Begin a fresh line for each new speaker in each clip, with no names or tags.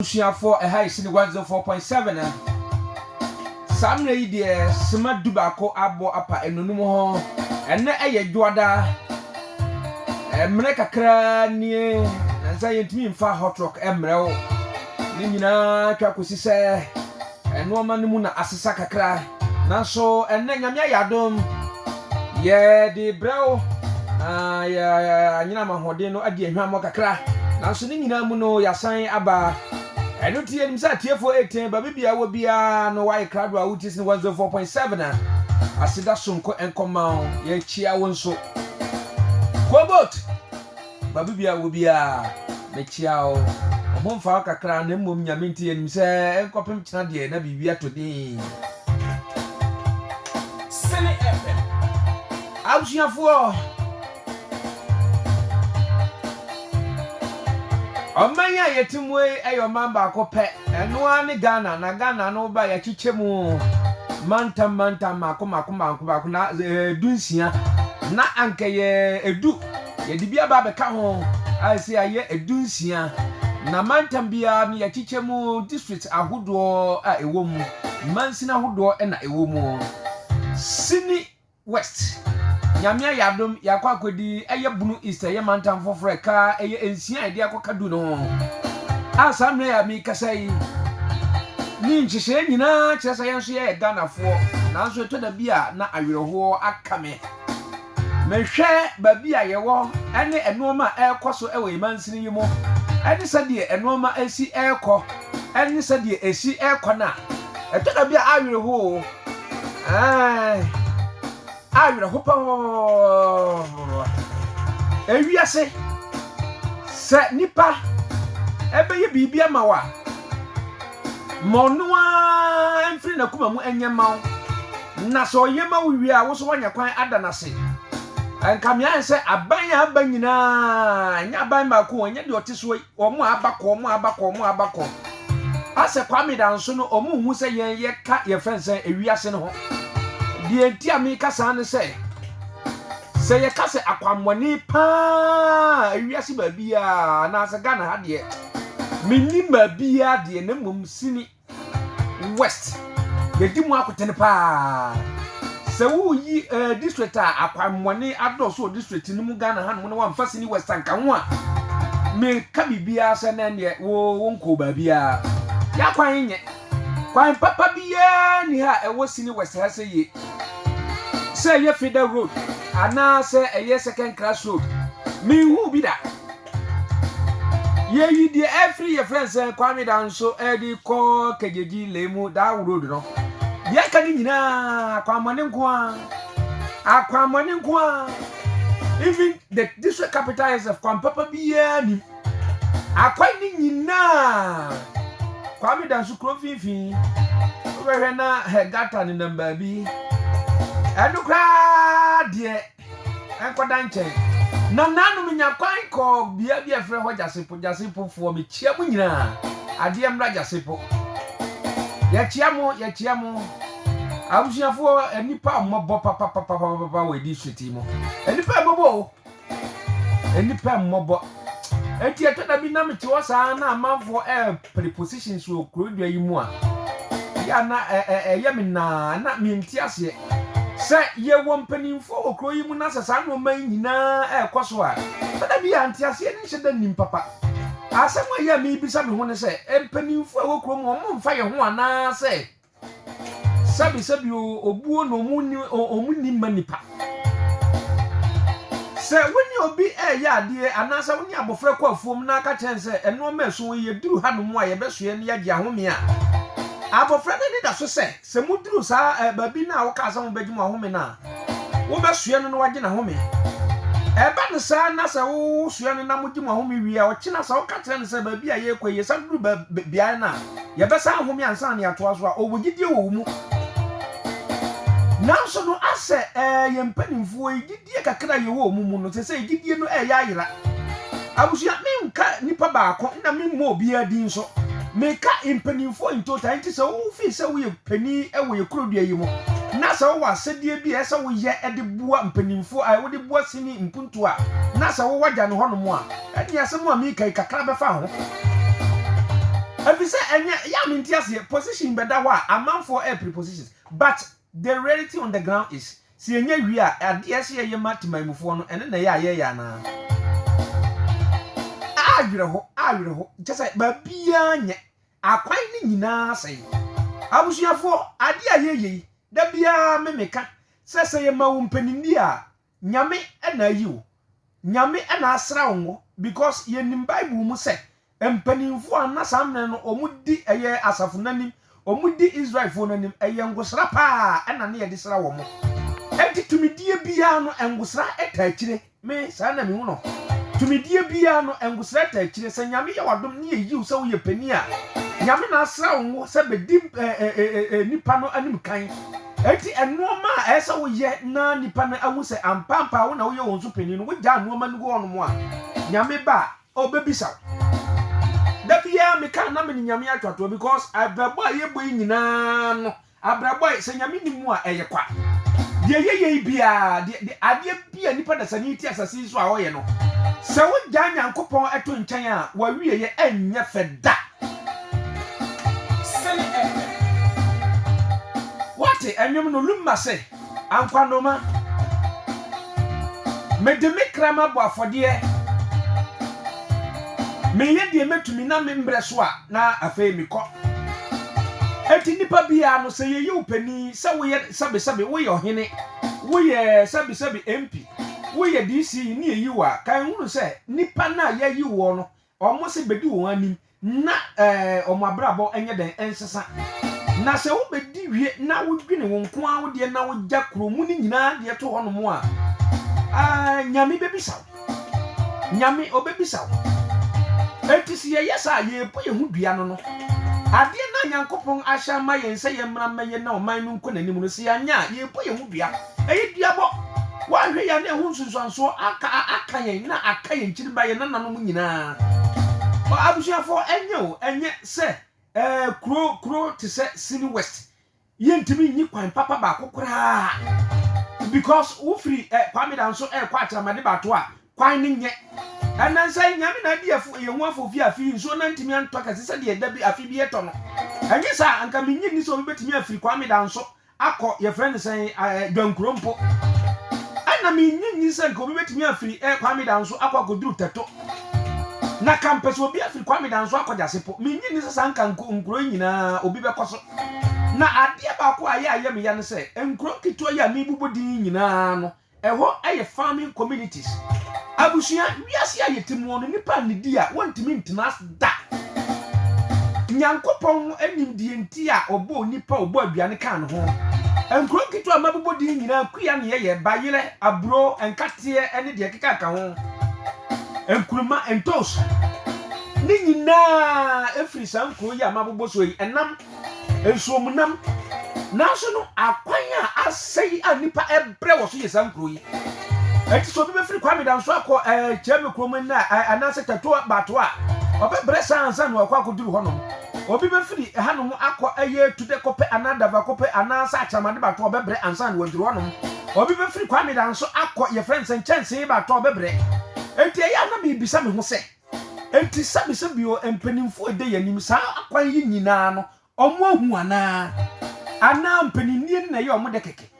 for a high city 104.7. Some lady, Sima Dubako, Abo, Apa, and Numo, and a Juada, and Mreka Crane, and say it mean far hot rock emerald. Nina Kakusi say, and woman Muna Asasaka cry. Naso, and then Yadom, yeah, the brow, Yanama Hodeno, Adi, Hamoka cry. Now, Sunina Muno, Yasan Abba. I don't hear him sat here for 18, but maybe I will be no white crowd which is in 104.7. I see that soon and come on, ye cheer one so. Quobot, but maybe I will be a chiao. A home for a crown and mum yaminti and say, and copy Chandy and be here today. Silly FM. How's your for? Omanya yetimwe ayo mamba akopɛ eno ani Ghana na Ghana no ba ya chichemu manta makoma na dunsia na anke ye edu ye dibia ba beka ho asi aye edunsia na manta bia ni ya chichemu district ahodo a ewo mu mansina ahodo na ewo mu Sini West Nyamia yadom yakwa akodi eye bunu east eye mantam fofre ka eye ensia ide akoka du no asamne ya mi kasai ni nhihye nyina kyesa yenso ye Ghana fo nanso eto da bia na awerho akame mehwe ba bia yewo ene enoma ekoso ewe mansini yimo ene sade enoma asi eko ene sade asi eko na eto da bia awerho Ayura hopa ewiase se nipa ebeye bibia mawa monua emfiri na kuma mu enyema na so yema wi a wo so wanya kwan adanase enkamia se aban ya abanyina nya aban ma ko nya de otiso omo abakọ ase kwame danso no omo hu se yen ye ka ye fense ewiase no ho die ntia mi kasa ne se ye kase akwamwani pa ewiase ba bia na se Ghana ha de minima bia de ne mum Sini West yedi mu akotene pa se wo yi district a akwamwani adoso district ni mu Ghana ha no wa mfa Sini West anka ho a me ka bibia se na ne wo nko ba bia ya kwan nye kwan papa bia ni ha ewo Sini West ha se ye say ye Federal Road ana say a second class road me who be that ye yi the every your friends Kwame Danso edi ko kejeji lemu that road no ye kan nyina akwamane nko even the district capital is of Kwampapa bia ni akwai ni nyina Kwame Danso krofinfin we na hegata ni number bi Edukra die enkoda nchen na nanu menya kwan ko bia frɛ ho jasepo fo me chia mu nyina ade mra jasepo ya chia mu abusuafo enipa mmobɔ papa we di switi mu enipa mmobɔ enti etoda bi na mete wo saa na amanfo prepositions wo krodua yi mu a ya na yemi na minti ase se ye wo mpanimfo okro yi mu na sasa no man nyina ekoso a bada bi anti ase ni hyeda nim papa asemo ya mi bisa me ho ne se mpanimfo okro mu o mfa ye ho ana se sabi obuo no mu ni manipa se woni obi ya ade ana se woni abofra kwa afuom na aka chen se eno ma so ye duru ha no mu a ye beso ye ne ya ahome a abofra ne da so se muduru sa babi na wo ka sa mo bagim ahome na wo besue no wage na home eba ne sa na se wo sue no na mugim ahome wi a wo kina sa wo ka tere ne se babi a ye kwaye sa duru bia na ye besa ahome ansa na yato aso a obugidie wo mu nanso no ase ye mpanimfo igidie kakra ye wo mu no se igidie no ya ayira abusua me nka nipa baako na me mo obi adin so meka impanimfo in total nti se wo fi se wo ye pani e wo ye krodua yi mu na se wo asede bi e se wo ye de bua impanimfo ai wo de bua Sini mpuntu a na se wo wagya no hono mu a eni asem a me kai kakra befa ho If you say position better wa amount for air prepositions, but the reality on the ground is see enya wi a ade ase ye matimamufo no ene na ya na awire ho just like ba bia nye akwan ni nyina sai abusuafo ade ayeye da bia memeka sese ye ma wo mpanini a nyame na ayiwo nyame na asra wo because ye nim bible mu say empanimfo anasamne no omudi eye asafo nanim omudi Israel fo nanim eye ngosra pa na ne ye de sra wo mo enti tumidie bia no engosra etachire me sa na me hu no tumidie bia no engosra etachire se nyame ye wadom ne ye yiw se wo ye pani a nyame na asra wo se bedim nipa no anim kan enti enoma a ese wo ye na nipa na awu se ampampa wo na wo ye won so pani no wo ja enoma no go ono mo a nyame ba obebisa da bia me kan na me nyame atwato because abrabo ayebo nyina no abrabo se nyame ni mu a eye kwa de ye bia de ade bia nipa da saniti asase so a wo ye no se wo ja nyankopon eto nkyɛn a wa wie ye anya feda sele what enwem no lumma se ankwanoma me de me krama bo afode me ye de metumi na me mbre so a na afei me kɔ eti nipa bia no se ye yu pani se wo ye sabe wo ye ohene wo ye sabe MP wo ye DC ni eyi wa kan hunu se nipa na ye yi wo no omo se bedi wo anim na omo abrabo enye den ensesa na se wo bedi wie na wo dwine wo nko a wo de na wo ja kromu ni nyina de to hono mo a nyame bebisa nyame obebisa enti si ye yesa ye po ye hu dua no no ade na nyankopon ahya ma ye nse ye mra ma ye na o man no nko nanim no si anya ye po ye hu dua eyi dua bo wa hwe ya na hu nsunsuanso aka ye na aka ye nkiri ba ye na nanom nyina o abusuafo enye se kro te se Sini West ye ntimi nyi kwan papa ba kokora because wo free Kwame Danso kwa atramade ba to a kwan ni nye anansa nyame na de ye hu afofi afi nso na ntimi antoka se de da bi afi bi eto no enye sa anka menyi ni so bi betimi afiri Kwame Danso akọ ye friend sen dwankrompo ana menyi se nka obi betimi afiri Kwame Danso akọ goduru teto na campus obi afiri Kwame Danso akọ jasepo menyi ni se sanka nkuro nyina obi bekoso na ade ba ko aye me ya ne se nkuro kito ya me bubodi nyina no eho aye farming communities abusuya wiase ayetimu no nipa ne dia wontimi ntenas da nyankopon animdie nti a obo nipa obo aduane kan ho enkro kitu amabobodi nyina kuya ne ye bayire aburo enkate ene de keka ka ho enkuruma entos ni nyina efri sankro ya amabobo so yi enam ensuomunam naso no akwan a asai a nipa ebre wo so ye sankro yi eti so bi free Kwame Danso akọ cheme kromo na anase tato bato a obebre sansa no akọ akoduru honom obi be free hanom akọ eye tude kope anada va kope anasa achamade bato obebre ansa no waduru honom obi be free Kwame Danso akọ ye friends and chance bato obebre eti ya na me bisa me ho se enti sabe bio empanimfo de yanim sa akwan yi nyina no omo ahu ana mpanini na ye omo de keke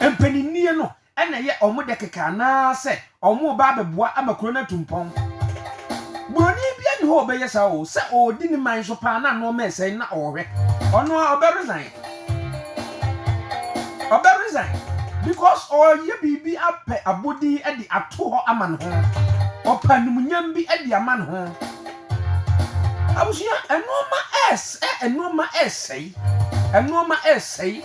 empanini no ena ye omo de keka na se omo ba beboa amakro na tumpon broni bia ni ho be yesa o se odi ni man so pa na no mese na ohwe ono oberesign because all ye bibi ape abodi e di ato ho aman ho opanumunyam bi e di aman ho abusia enoma essay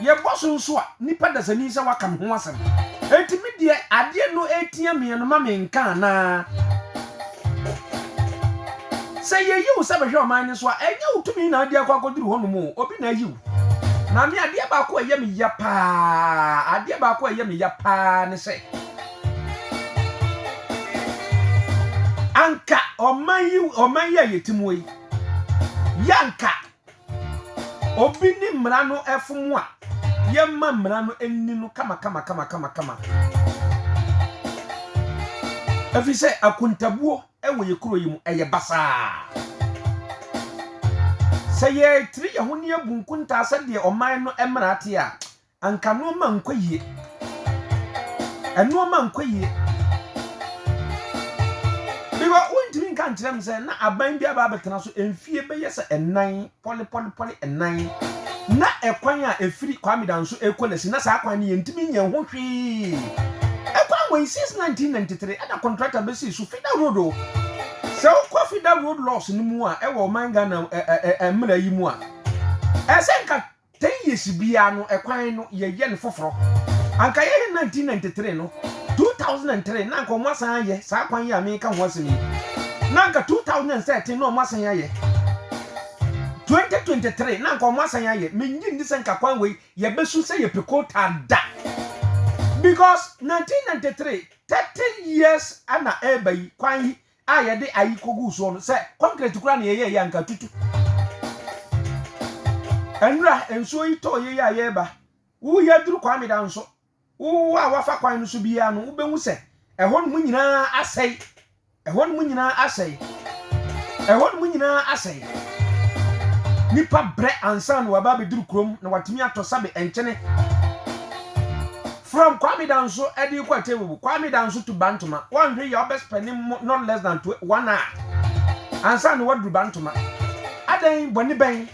ye boso nso a nipa da sani se wakam ho asem etimi de ade no etia me no ma me nka na se ye yiwu se behwe o man ni so a enye utumi na ade akwa koduru ho no mu obi na yiwu na me ade ba ko ye me ya pa ne se anka oman ye yetimu yi yanka obi ni mra no efumu a yemma mra no enni no kama efi se akuntabuo ewo ye kuro yi mu eye basa Say ye 3 ya huni ya bunkunta sade oman no emrate a anka no ma nkwaye eno ma nkwaye biwa untimi nka nkyerem se na aban bia ba betena so emfie beye se enan poli enan na ekwan a efiri Kwame Danso ekolesi na sa akwan ne yentimi nya ho hwe ekwan we since 1993 ada contractor besi so Fida Road so ko Fida Road loss ni mu a ewo manga na emra yi mu a esenka 10 years bia no ekwan no ye ne foforo anka ye 1993 no 2003 na nko mwasan ye sa kwan ya me ka ho asemi na nka 2013 no mwasan ye 2023 na nko mwasan ye me nyi ndi se nka kwan we ye besu se ye pekota da because 1993 30 years ana ebai kwan a ye de ayi kogu so no se concrete kura na ye anka tutu enra enso yi to ye ya ye ba wo ye duru Kwame Danso wo a wafa kwan no so bia no wo behu se ehon mu nyina asai nipa bre ansan wa ba be duru krom na watimi atosabe enchene from Kwame Danso edi kwate wo Kwame Danso to Bantoma one hwe your best spending not less than 1 hour ansan wo duru Bantoma adan boni ben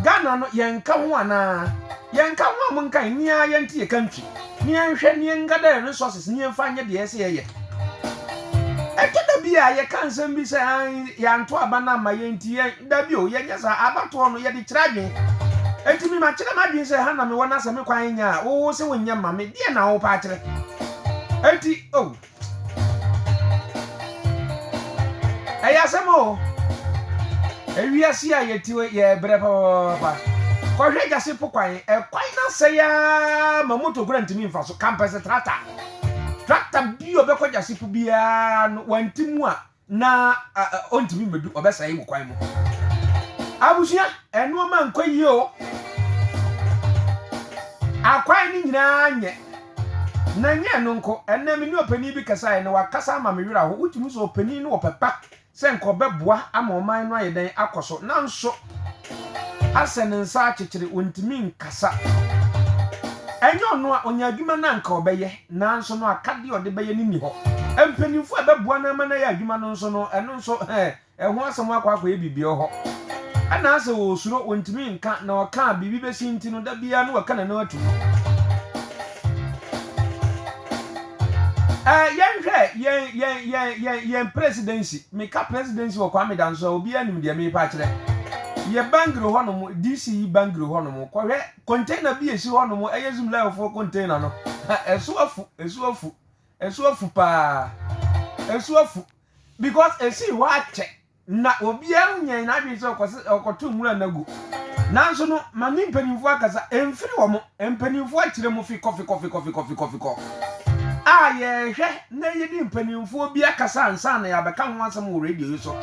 Ghana no yenka ho ana yenka ho mun kan nia yenti ye country nia hwe nia ngada resources nia fa nya de ese ye ekeda bia ye kan sem bi se ya nto abana ma yenti ye da bi o ye nya sa abato no ye de kiradwe etimi ma kire ma dwen se ha na me wona se me kwan nya wo se wonya ma me de na wo pa kire eti oh eya samo ewiase a yetiwe ye bre papa ko hwe jase pokwan kwan na se ya mamoto kura ntimi mfa so campus tractor bi obekọ jase pu bia no wantimu a na ontimi medu obesa yi kwan mu abusia eno ma nkwayi o akwan ni nyina nye na nye no nko enna mi ni opani bi kasa na wakasa ma me wira ho utimi so opani no opepa se nko beboa ama oman no ayedan akoso na nso asene nsa akekere ontimi nkasa enyo no a onya adwuma na nka obeye na nso no akade ode beye ni ho empanimfu abeboa na ma na ya adwuma no nso no eno nso eho asem akwa ebibie ho ana ase wo suro ontimi nka na oka bibi besi nti no da bia no waka na na atu yen presidency me ka presidency wo Kwame Danso obi anim de me pa kire ye bangro hono mo DC bangro hono mo ko hwe container bi esi hono mo eyezum life for container no esu afu pa because esi wa che na obi anya na adwe se okoto mura nagu nanso no mami mpanimfu akasa emfiri wo mo mpanimfu akire mo fi coffee ye hwe na yedi mpanimfu obi akasa ansa na ya beka ho asem wo radio yi so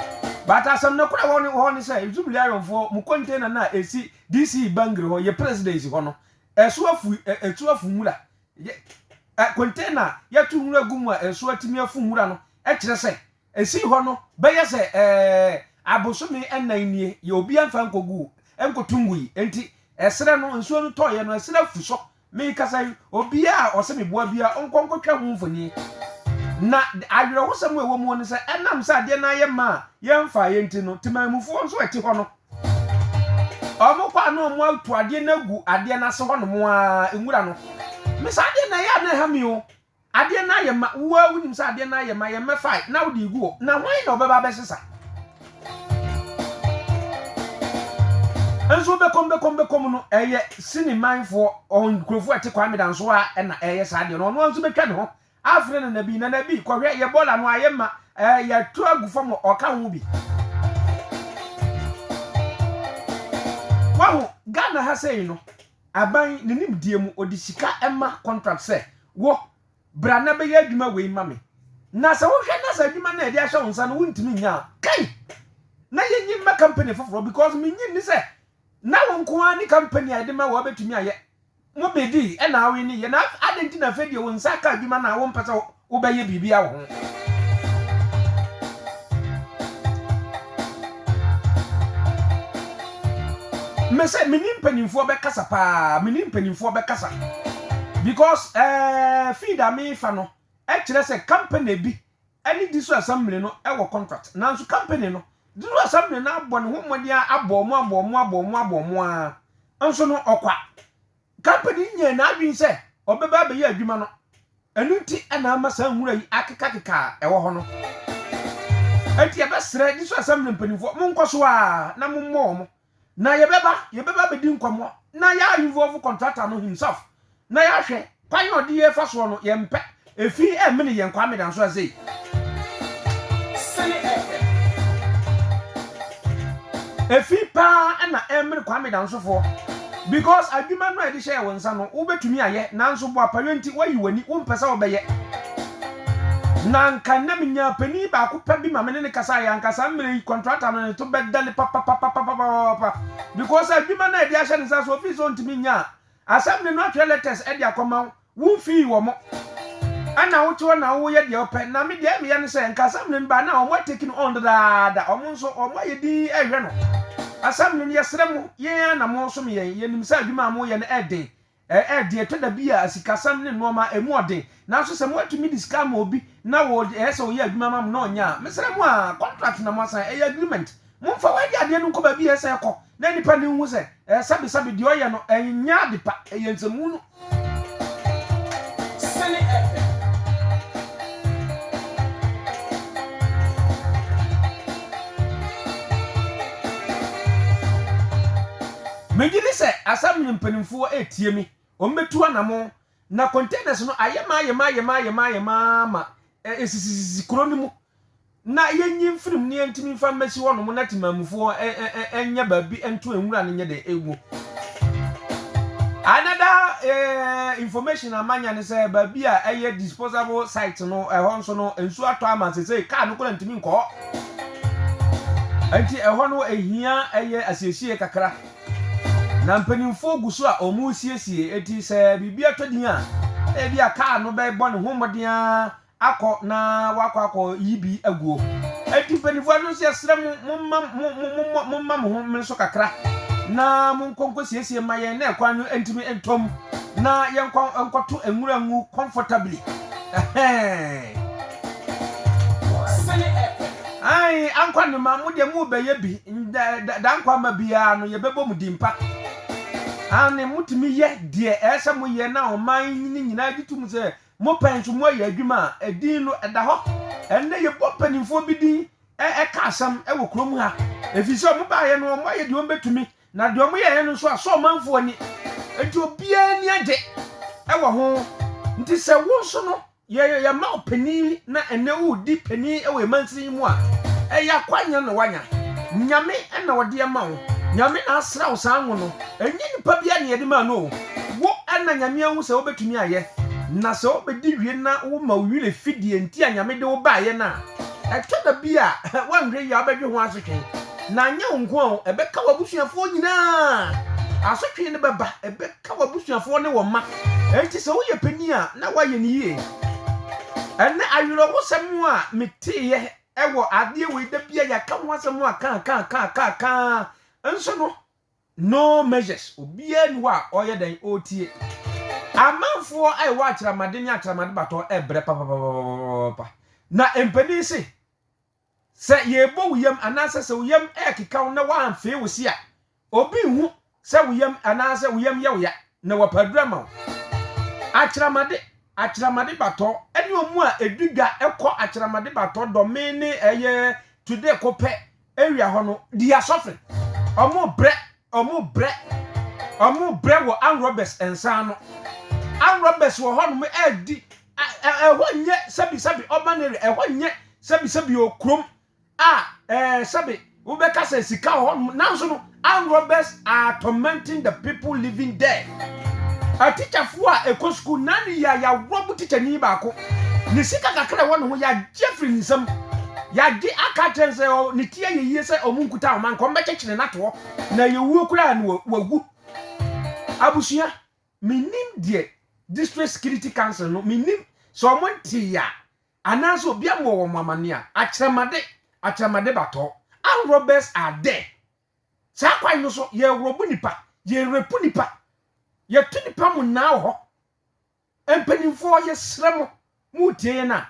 but asem na kura woni say zubli ayonfo mu container na esi DC bangre ho ye presidency ho no etu afu mura container ya tu mura gumu esu atimi afu mura no kire say esi ho no beye say abosomi enanie ye obi anfa nkogu enkotungu yi enti esere no nsuo no toye no esere fuso me kasa obi a osemi boa bia onkonkotwa ho mfoni na adwere ho sam ewo mu no se enam sa de na ye ma ye mfa ye enti no timamufu nso eti ho no omukwa no mu atu ade na gu ade na se ho no mu a enwura no me sa ade na ya na ha mi o ade na ye ma wo awunim sa ade na ye ma ye mefa na wo di gu na hwan na obeba besesa enso bekom no eye sini mindful on krofo ate Kwame Danso a na eye sa de no no enso betwa ne ho afre na nabi ko hwe ye bola no ayema ya tu agufo oka ho bi wahu Ghana ha sei no aban nenim die mu odisika ema contract se wo bra na be ya adwuma we mame na se wo hwe na sa adwuma na e dia hwe wonsa no wuntimi nya kai na ye nyimma company foforo because me nyi ni se na wonko ani company ade ma wo betumi aye mo bedi e na awe ni ye na adenti na fedi wo nsa ka adwuma na wo mpesa wo beye bibia wo ho me say minim penimfo be kasa pa minim penimfo be kasa because feed me fa no e kire say company bi any diso assembly no e wo contract nanso company no diso assembly na abo ne homodi abomu a nso no okwa company nye na adwin say obeba be ye adwuma no enu nti na amasa nwura yi akeka e wo ho no enti e be sere diso assembly penimfo mo nkoso a na mo mo na yebeba be di nkomo na ya involve contractor no himself na ya hwe kwan odi ye fa so no ye mpe efi emme ne ye nkwa me dan so azei efi pa na emme kwa me dan so fo because adwuma no edi share won sa no wo betumi aye nanso bo apawenti wayi wani wo mpesa wo beye na nka na menya pani ba ko pa bi ma me ne kasa ya nkasa mmere contractor no to bedale papa because adwuma na edi ahye ne sa so office on timi nya asem ne no atwe letters edi akoma wo fi wo mo ana wo to na wo ye de ope na me de me ya ne se nkasa mmere ba na o mo taking on da o mo nso o mo ye di ehwe no asam ne yesere mu ye na mo so me ye nim sa adwuma mo ye ne ede to da bia asikasam ne noma emu ode na so se mo atumi diska ma obi na wo se wo ye adwuma ma no nya mesere mu a contract na mo asan agreement mo fa wa di ade no ko ba bia se ko na nipa ne hu se sabi di oye no nya de pa yensemu no sene megidi se asam nyimpanimfo etie mi ombetu anamo na containers no ayema esisi kroni mu na yenyim film ne ntimi fa masi wono mu na timamfo enya baabi ento enwura ne nye de egu another information amanya ne se baabi a eye disposable site no ehon so no ensu ato amanse se car no ko ntimi nko anti ehon no ehia eye asiesie kakra na mpanimfo guso a omu siesie eti se bibia todin a bia car no be bɔ ne homodin akɔ na wakɔ yibi aguo eti mpanimfo no se sere mumma mo ho so kakra na munkonko siesie maye na ekwan no entimi entom na yenkɔto enwura ngu comfortably ai ankwa no ma mu de mu be ye bi da ankwa ma bia no ye bebo mu dimpa ane mutimi ye de esa mo ye na o man ni nyina ditum se mo penso mo ye adwuma edin no eda ho enne ye popanimfo bi din ka asam wo krom ha efisi o mo ba ye no mo ye de o betumi na de o mo ye no so aso manfo ni enti obia ni age wo ho nti se wo so no ye ma opani na enne wo di pani we mansiri mu a ya kwanya no wanya nyame na wode ma wo nyame na asra wo sanwo no enye nipa bia ne yede ma no wo na nyame ahu se wo betumi aye na se wo bedi wie na wo ma wile fidie nti a nyame de wo ba ye na etwa bia wanhwe ya obedwe ho asotwe na nya nko ebeka wabusuafo nyina asotwe ne beba ebeka wabusuafo ne wo ma enti se wo ye pani a na wa ye ne yie ene ayuro wo semu a metiye ewo ade we da bia ya ka ho semu a ka enso no measures obia ni wa oye den otie amanfo ai wa akramade ni akramade bato ebre papa na empani se yebo wuyam anase se wuyam ekeka na wa amfe wosi a obi hu se wuyam anase wuyam ya na wapadrama akramade bato eni omu a eduga ekọ akramade bato domini eye today kope area ho no dia sofre omu bre wo an robbers ensan no an robbers wo ho no edi ho nye sabi obanere ho nye sabi okrom sabi wo be kasa sika ho nanso no an robbers are tormenting the people living there. A teacher for a co school nani ya rob teacher ni bako ni sika kakra wo no ho ya Jeffrey nsam ya di aka se o ni tie ye se omunkuta o man ko mbe chechine na to na ye wuo kura na wagu abusia minim die district security council no minim so monti ya anaso bia mo wo mamane a akramade bato and robbers are there Sa kwan no so ye robu nipa, ye repu nipa. Ye tu nipa mu na ho. Empanimfo ye sremo mu tie na.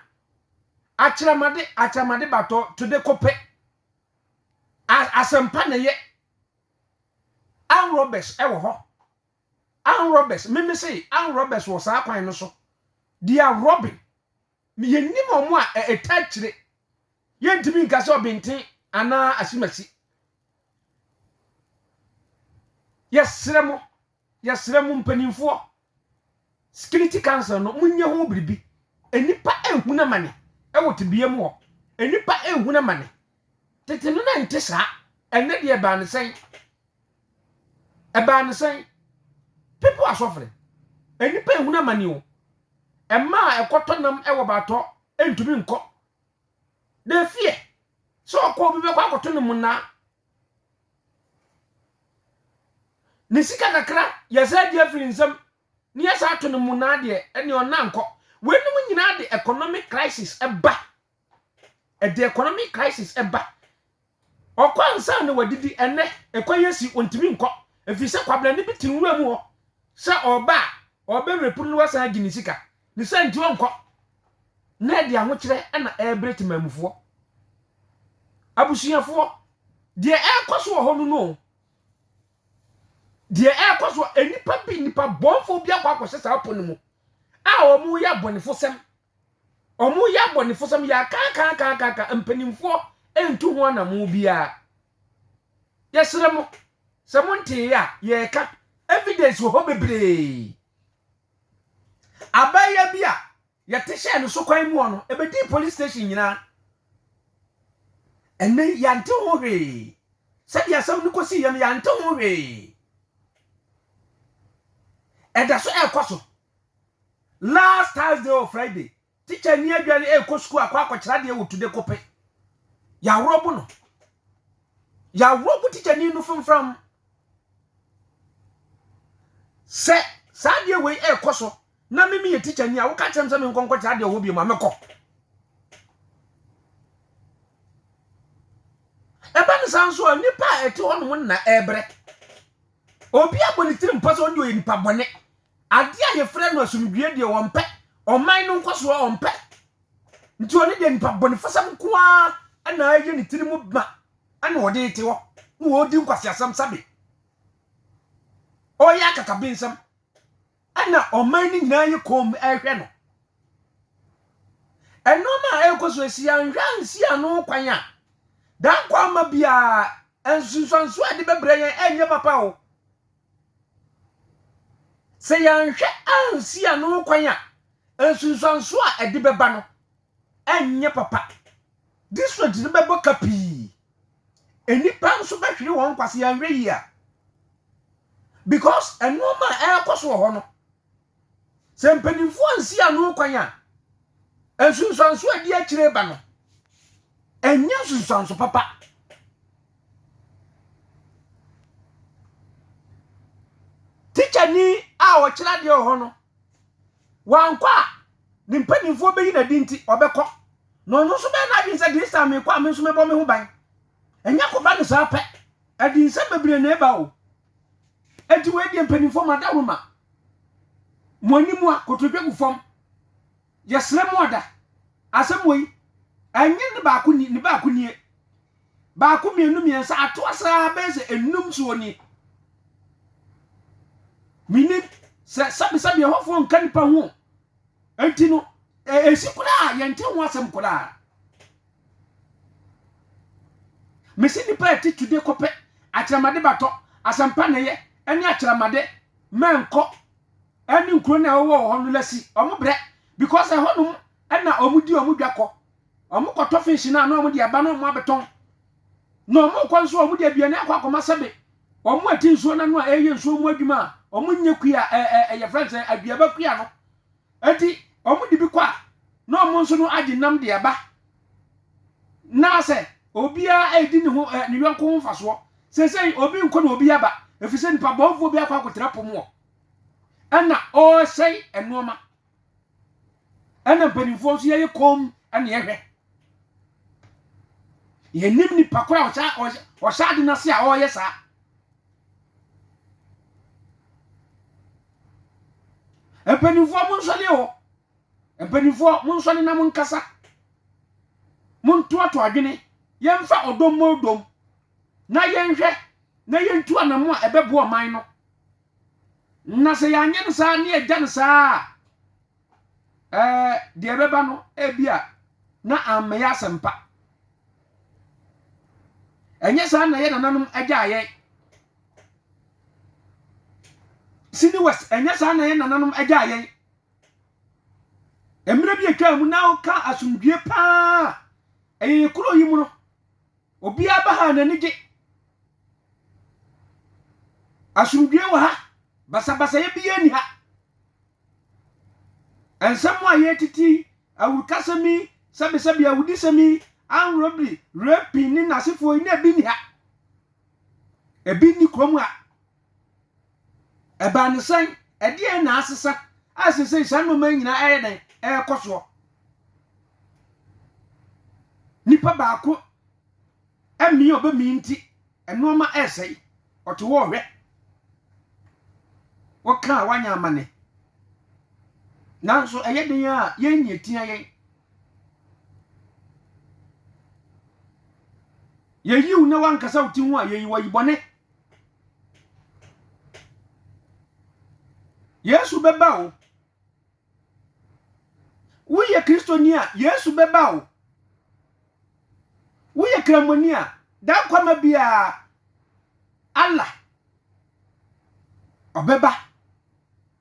Achiramade bato to de kope. Asempa na ye. An robbers ewo ho. An robbers, me say an robbers wo sa kwan no so. They are robbing. Ye nim omo a etachire. Ye ntimi nka so bintin ana asimasi. Yesremo mpanimfo. Security council no munye ho biribi. Enipa ehuna mane. Ewo tibie mu ho. Enipa ehuna mane. Tete no na nte sa. Enne de eba ne sen. Eba ne sen. People are suffering. Enipa ehuna mane o. Emma ekoto nam ewo bato entumi nko. De fear. So ko bi be kwa akoto ne mu na. Nisika kakra yesa dia finsam. Ni yesa ato ne mu na de ene ona nko. Wenum nyina de economic crisis eba. The economic crisis eba. Okwansa ne wadidi ene ekoyesi ontimi nko. Efise kwabla ne bitin wura mu ho. Sa oba repu no wasa agi nisika. Ni sa nti wonko. Na de ahokire na ebreti mamufo. Abusuafo de ekoso ho no. De ekoso enipa bi nipa bonfo bi akwa kwose apo ne mu. A omu ya bonifosem. Omu ya bonifosem ya ka empanimfo entu ho na mu bia. Yesremo semonte ya ye ka evidence ho bebre. Abaya bia yetehye no so kwan mu ono ebedi police station nyina. Enne yante ho hwe. Sabi asam nkosi yante ho hwe. Eda so ekoso. Last Thursday or Friday, teacher ni adwane ekọ school akwa de wotude kope. Ya robo no. Ya robo teacher ni no from. Se sadie we ekọ so. Na mimi ye teacher ni a wo ka chem se me nkonko cha de wo bi ma mekọ. Eba ni sanso nipa eti hono na ebre. Obi abonitiri mpaso onde oyi nipa bone. Ade a ye frɛ no asumdue de wonpɛ ɔman no nkoso ɔmpɛ nti oni de nipa bonifasam koa ana aye ne tiri mu ba ana ɔde ite hɔ no odi nkwasiasam sabe ɔya kakabinsam ana ɔman ni nyina ye kom ɛhwɛ no ɛno ma ɛkoso asia nhwansi ano kwan a dan kwa ma bia ensunsanso ade bebre yɛn ɛnyɛ papa o. Se yanhwe ansi anu kwan a ensunsanso a edi beba no enye papa district ne bebo kapi enipa nso behwere won kwase yanhwe yi a because enoma ekoso ho no se mpanimfo ansi anu kwan a ensunsanso edi akire ba no enye ensunsanso papa. Teacher ni a wo kira de ho no wankwa ni mpanimfo beyi na dinti obekọ no no so be na adin se this time kwa me so me bo me ho ban enya ko ba ne sa pe adin se bebre na eba o enti we de mpanimfo ma da homa monimu a kotodwe gu fom yesre mo da asem we enye ne ba ko ni ba ko nie ba ko mienu miensa ato asa be se enum so oni mini sabi hofo nkan pa ho enti no esikura yente ho asem kura mesi ni pa titude kope achiramade bato asampa ne ye eni achiramade menko eni nkuro na wo ho no lasi omobre because e honum na omudi omudwakọ omokoto fish na na omudi aba no mo abeton no mo kwanso omudi abiane akwa sabe omo ati nsuo na no a eye nsuo mu adwuma omo nyekua ye friends abiaba kua no ati omo di bi kwa na omo nso no agi nam de aba na se obia edi ne ho ne yonko ho faso sesei obi nko na obi aba efise nipa bonfo obi akwa akotra pomo ana o sei enoma ana mpanimfo nso ye kom ana ye hwe ye nim nipa kora o sha de na se a o ye sa Empanifo munsole o. Empanifo munsole na munkasa. Munto ato adwene. Yemfa odom modom. Na yenhwe na yentu anamu a ebebo oman no. Na se yanye ne sa ne agya ne sa. De ebeba no ebia na amya asempa. Enye sa na ye nananum agya aye. Sini West enye sa na ye nananum agya aye. Emre bi atwa mu na ka asumdue pa. Eye kuro yi mu no. Obi aba ha na nige. Asumdue wa ha. Basa ye bi ani ha. Ensemu aye titi awukasemi sabe awudisemi anrobri raping ni nasifo ni ebi ni ha. Ebi ni kromu ha. Eba ne san ede na asesa asese sanu man nyina den koso. Nipa baako emi oba mi nti enoma esei oto wo hwe. Woka wanya amane. Nanso eyeden a yenye tia yen. Yeyiu na wankasa utinwu a yeyi wayibone. Yesu beba o. Uye Kristonia Yesu beba o. Uye kramonia da kwama bia Allah obeba.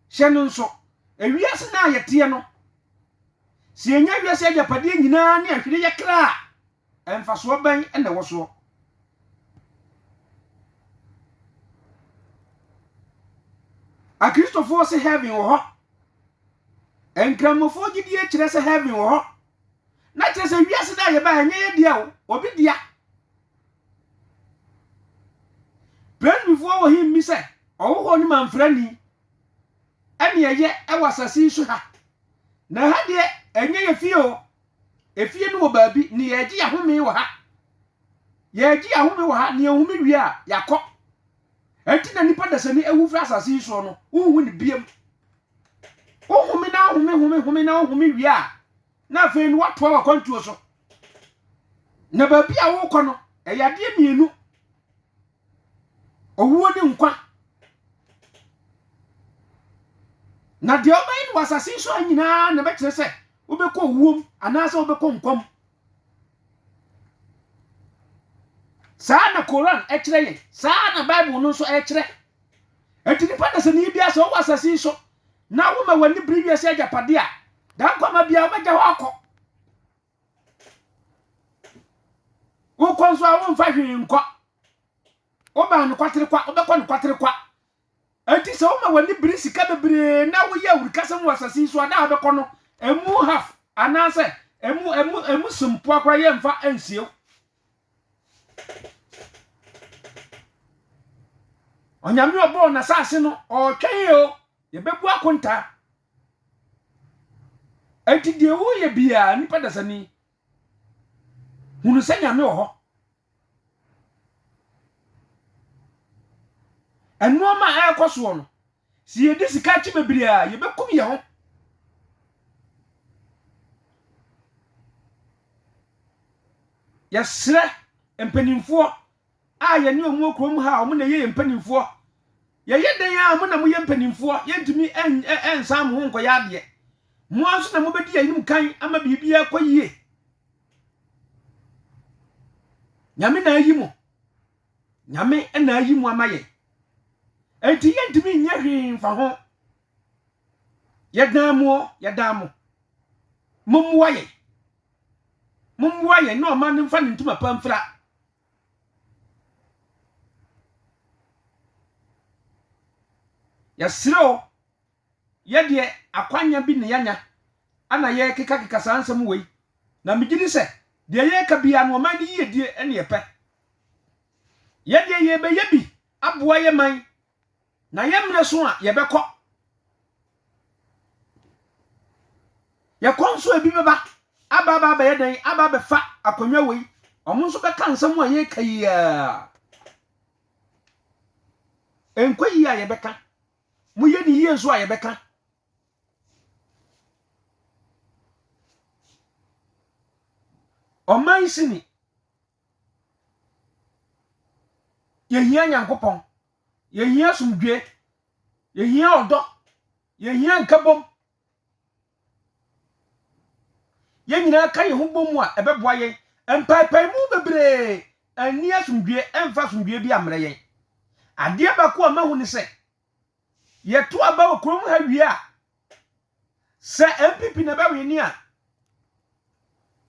Hyeno nso ewiase na yete no. Si enya wiase agapade nyina ne ahwere ye kra. Emfaso ban ene woso. A Christopher se heaven wo ho. Enkramofo gidie kire se heaven wo ho. Na kire se wiase na ye ba enya ye dia o, obi dia. Ben before wo him mi se, owo ho ni manfrani. Ene ye ewasase su ha. Na ha de enya ye fie o. Efie no wo baabi ni ye gi ahome wo ha. Ye gi ahome wo ha ni ahome wi a yakọ. Enti na nipa dasani ewufra asase so no, unhu ni biem. Ohome na home na ohome wi a. Na fe ni wato wa kwantuo so. Na baabi a wo kọ no, eyade mienu. Owuo ni nkwa. Na de obayin wasase so anyina na be kire se obekọ wuom anasa obekọ nkom. Saa na Quran ekire ye, saa na Bible no so ekire. Enti nipa da se ni bia so wasase so na wo ma wani previous agapade a da kwama bia obegya ho akọ. Wo konso a wo mfa hwe nkọ. Oba no kwatere kwa, obekọ no kwatere kwa. Enti se wo ma wani biri sika bebre na wo ya wurikasem wasase so da obekọ no emu half anase emu simpo akwa ye mfa ansio. Onyame obo na sase no o twen o ye bebu akonta. Enti de wo ye bia nipa dasani hunu se nyame wo ho. Eno ma ekoso no si ye disika chi bebre a ye bekum ye ho. Yesre empanimfo a ye ne omu okrom ha omu na ye empanimfo ye den a omu na mu ye empanimfo ye ntumi ensam ho nkoya ade mo anso na mo bedi anim kan ama bibia koyie nyame na ayimu nyame na ayimu amaye enti ye ntumi nya hwe mfa ho ye damo mumwa ye no ma ne mfa ne ntuma pamfra. Ya siro ye de akwanya bi ne yanya ana ye keka sansam wei na migidi se de ye ka bia no ma ne ye die ene ye pe ye de ye be ye bi aboa ye man na ye mre so a ye bekọ ye konso ebi beba aba ba ye den aba be fa akonwa wei omo nso be kan nsam a ye kai a enkwa yi a ye beka mu ye ni ye nso a ye beka oman sini yehia nyankopon yehia sumdwe yehia odo yehia nkabom yenyina ka ye hubom a ebeboa yen empaipai mu bebre ani asumdwe emfa sumdwe bi amre yen ade abako amahu ni se yeto aba okrom ha wi a se MPP na ba wi ni a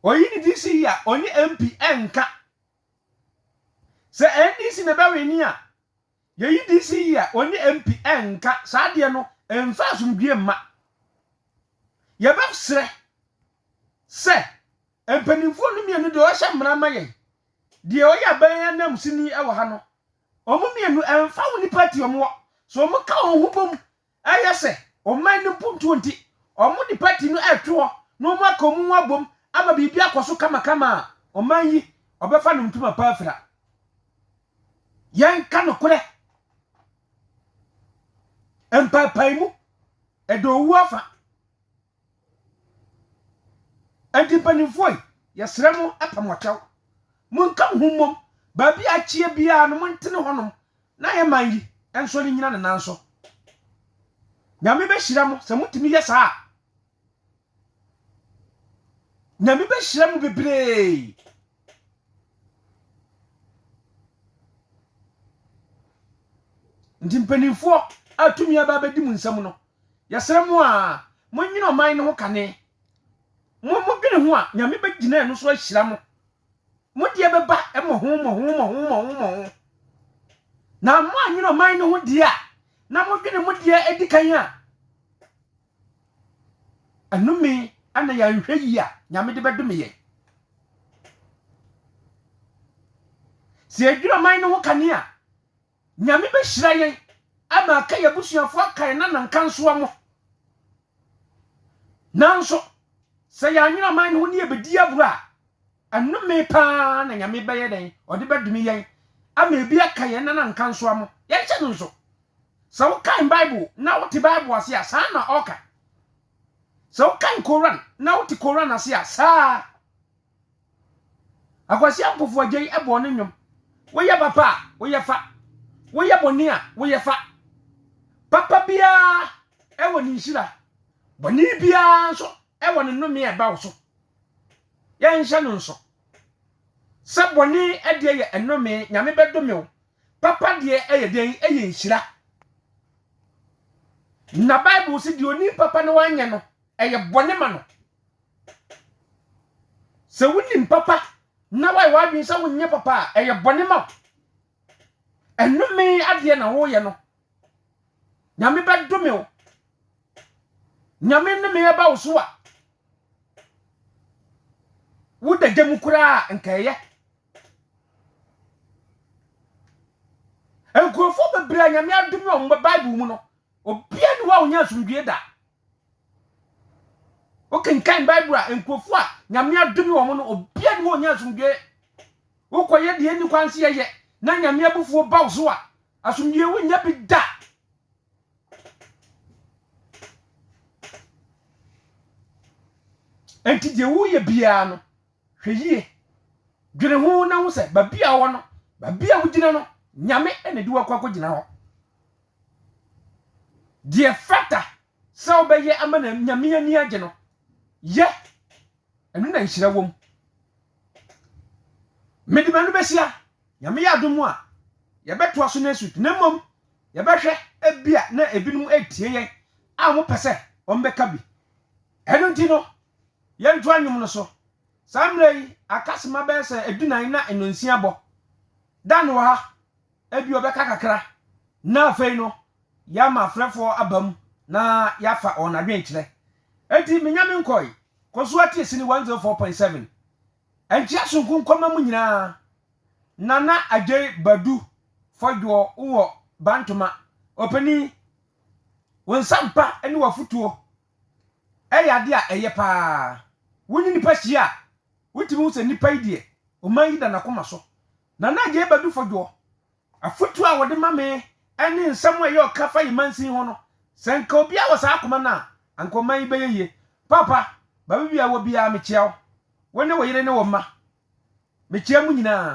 oyi ni DC ya oni MP enka se NDC na ba wi ni a yeyi DC ya oni MP enka saade no emfa asumdwe mma ye ba sre se empanimfo no mienu de o hye mra maye de o ya ban anam sini e wo ha no omo mienu emfa woni party omo so omo ka ho bom aye se o man no puntu nti omo di party no atwo no mo akomu abom ama bibi akoso kama o man yi obefa no ntuma pa afira yan ka no kure empapai mu edo wu afa antipanifoi yesremo apamotaw munka humom babi achie bia no montene honom na ye manyi enso ni nyina ne nanso nyame be hira mo se mutimi yesa nyame be hira mo bebre antipanifo atumi aba bedi mu nsam no yesremo a monyina oman ne ho kane mo dwene ho a nyame be gina eno so ahira mo mo de beba e mo ho na mo anyino man no ho dia na mo dwene mo dia edikan a anumi ana ya nhwe yi a nyame de bedome ye se edwene man no ho kane a nyame be hira ye ama aka ya busuafo akan na nankanso amo nanso se ya anyino man no ne ebedi abura anome pa na nyame beye den ode bedumi yen ama ebi aka ye na nankanso amo ye che no nso so wo kan bible na wo ti bible ase a saa na oka so wo kan Quran na wo ti Quran ase a saa akwasi ampofo agye ebo ne nwom wo ye papa wo ye fa wo ye boni a wo ye fa papa bia e woni nhira boni bia nso e woni nnome e ba wo so ye nhya no nso se boni e de ye ennome nyame bedome wo papa de e ye den e ye nhira na bible si di oni papa no wanye no e ye boni ma no se woni papa na wai wa bi se wonye papa e ye boni ma ennome ade na wo ye no nyame bedome wo nyame nnome e ba wo so a wuda jemu kura nkeye enkofo bebra nyame adumi o mba bible mu no obia ni wa onya asumdue da o kan bible a enkofo a nyame adumi o mu no obia ni wa onya asumdue wo koye de ani kwanse ye na nyame abufuo ba so a asumdue wo nya bi da enti de wo ye bia no hweyie dwene ho na ho se ba bia wo no ba bia wo gina no nyame ene di wakwa gina ho de fata se obeye amana nyame ani age no ye enu na nhira wom medimanu besia nyame ya domu a ye beto aso na suit na mom ye behwe ebia na ebinum etie ye a mo pese o mbeka bi enu ntino ye nto anwum no so samrei akasema be se edunan na enonsia bo dan wo ha ebi obeka kakra na afei no ya ma frefo abam na ya fa onadwen kire enti menyame nkoi koso atie sini 104.7 enchi asunkun koma mu nyina nana agye badu fodwo wo bantuma opani wonsampa eni wafutuo eyade a eye pa woni nipa hia wutimi wo se nipa idie o man yi da na koma so nana agye badu fodwo afutu a wode mame eni nsam aye okafa yimansin ho no senka obi a wasa akoma na ankoman yi beyeye papa ba bibia wo bia me kiawo wone wo yire ne wo ma mekyia mu nyinaa